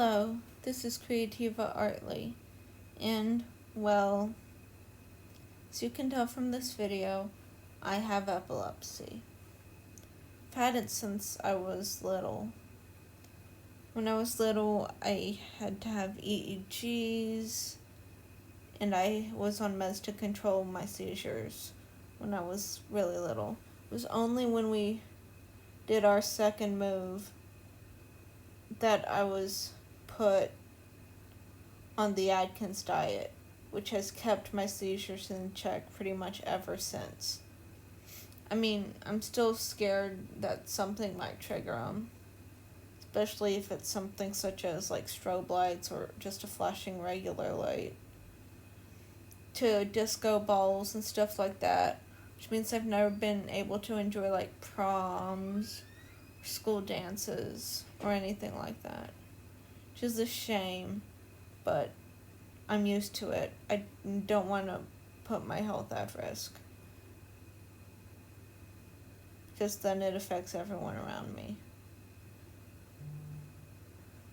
Hello, this is Creativa Artley, and, well, as you can tell from this video, I have epilepsy. I've had it since I was little. When I was little, I had to have EEGs, and I was on meds to control my seizures when I was really little. It was only when we did our second move that I was put on the Atkins diet, which has kept my seizures in check pretty much ever since. I mean, I'm still scared that something might trigger them, especially if it's something such as like strobe lights or just a flashing regular light. To disco balls and stuff like that, which means I've never been able to enjoy like proms, school dances, or anything like that. Which is a shame, but I'm used to it. I don't want to put my health at risk, because then it affects everyone around me.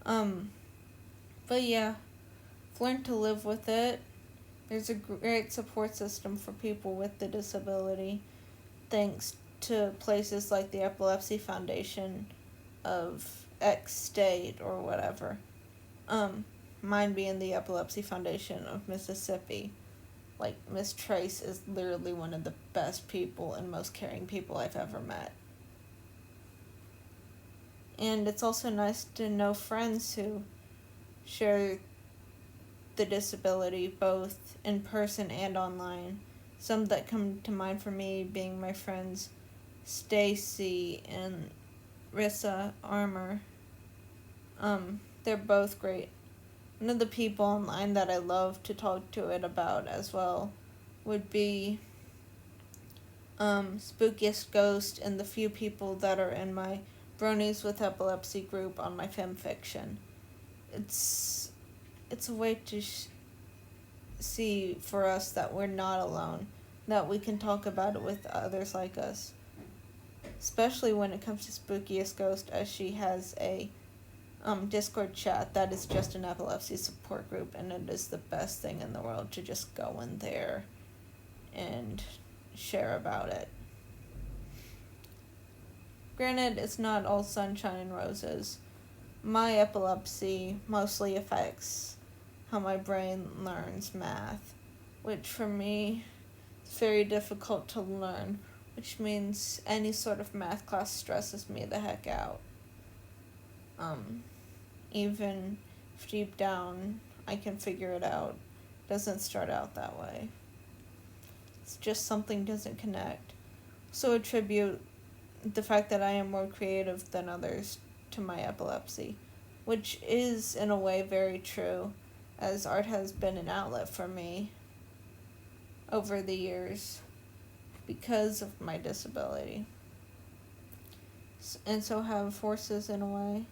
But yeah, I've learned to live with it. There's a great support system for people with the disability, thanks to places like the Epilepsy Foundation of X state or whatever. Mine being the Epilepsy Foundation of Mississippi. Like, Miss Trace is literally one of the best people and most caring people I've ever met. And it's also nice to know friends who share the disability both in person and online. Some that come to mind for me being my friends Stacy and Rissa Armour. They're both great. One of the people online that I love to talk to it about as well would be Spookiest Ghost and the few people that are in my Bronies with Epilepsy group on my femfiction. It's a way to see for us that we're not alone, that we can talk about it with others like us. Especially when it comes to Spookiest Ghost, as she has a Discord chat that is just an epilepsy support group, and it is the best thing in the world to just go in there and share about it. Granted, it's not all sunshine and roses. My epilepsy mostly affects how my brain learns math, which for me is very difficult to learn, which means any sort of math class stresses me the heck out. Even if deep down I can figure it out, it doesn't start out that way. It's just something doesn't connect. So attribute the fact that I am more creative than others to my epilepsy, which is in a way very true, as art has been an outlet for me over the years because of my disability. And so have forces in a way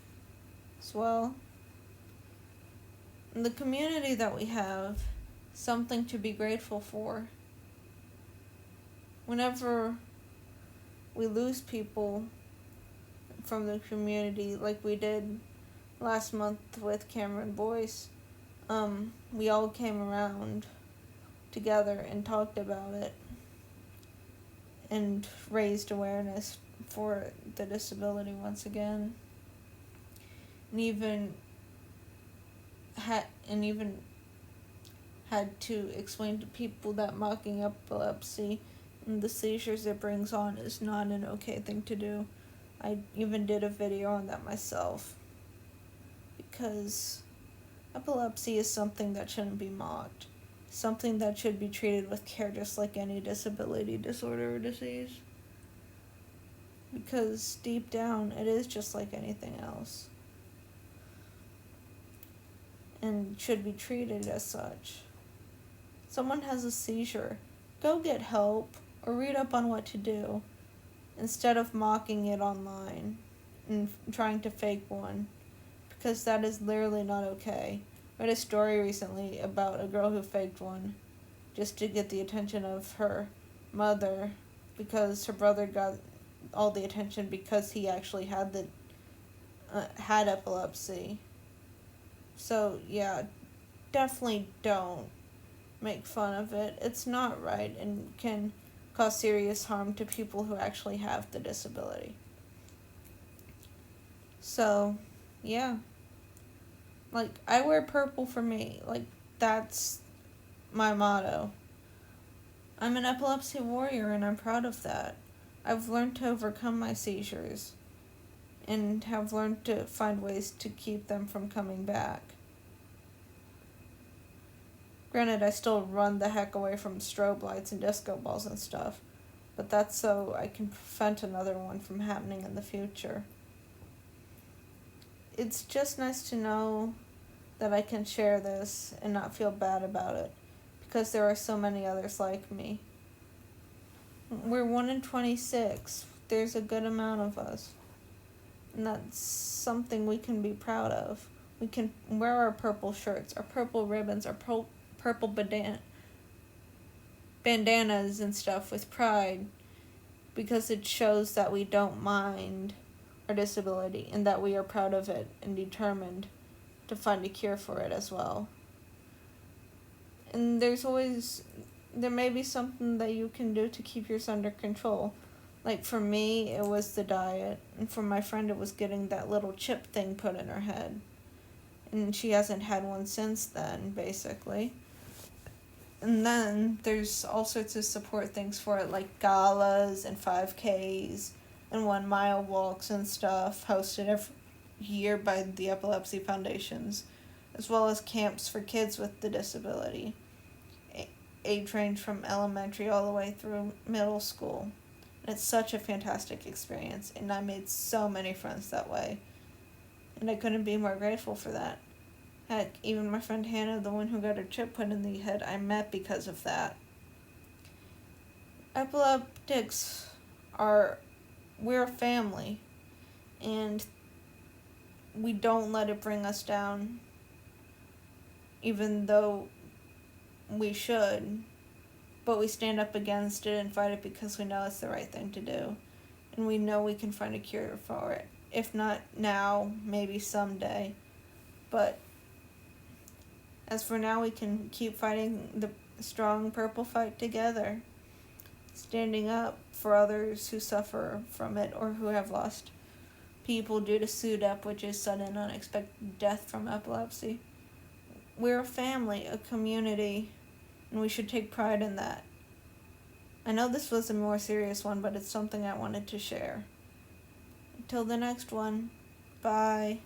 as well. And the community that we have, something to be grateful for. Whenever we lose people from the community, like we did last month with Cameron Boyce, we all came around together and talked about it and raised awareness for the disability once again, and even had to explain to people that mocking epilepsy and the seizures it brings on is not an okay thing to do. I even did a video on that myself, because epilepsy is something that shouldn't be mocked, something that should be treated with care just like any disability, disorder, or disease, because deep down it is just like anything else and should be treated as such. Someone has a seizure, go get help or read up on what to do, instead of mocking it online and trying to fake one, because that is literally not okay. I read a story recently about a girl who faked one just to get the attention of her mother, because her brother got all the attention because he actually had epilepsy. So, yeah, definitely don't make fun of it. It's not right and can cause serious harm to people who actually have the disability. So, yeah. Like, I wear purple for me. Like, that's my motto. I'm an epilepsy warrior and I'm proud of that. I've learned to overcome my seizures and have learned to find ways to keep them from coming back. Granted, I still run the heck away from strobe lights and disco balls and stuff, but that's so I can prevent another one from happening in the future. It's just nice to know that I can share this and not feel bad about it, because there are so many others like me. We're 1 in 26. There's a good amount of us. And that's something we can be proud of. We can wear our purple shirts, our purple ribbons, our purple bandanas and stuff with pride, because it shows that we don't mind our disability and that we are proud of it and determined to find a cure for it as well. And there may be something that you can do to keep yours under control. Like for me, it was the diet, and for my friend, it was getting that little chip thing put in her head. And she hasn't had one since then, basically. And then there's all sorts of support things for it, like galas and 5Ks and 1 mile walks and stuff, hosted every year by the Epilepsy Foundations, as well as camps for kids with the disability. Age range from elementary all the way through middle school. And it's such a fantastic experience, and I made so many friends that way. And I couldn't be more grateful for that. Heck, even my friend Hannah, the one who got her chip put in the head, I met because of that. Epileptics we're a family, and we don't let it bring us down, even though we should. But we stand up against it and fight it because we know it's the right thing to do. And we know we can find a cure for it. If not now, maybe someday. But as for now, we can keep fighting the strong purple fight together. Standing up for others who suffer from it or who have lost people due to SUDEP, which is sudden unexpected death from epilepsy. We're a family, a community, and we should take pride in that. I know this was a more serious one, but it's something I wanted to share. Until the next one, bye.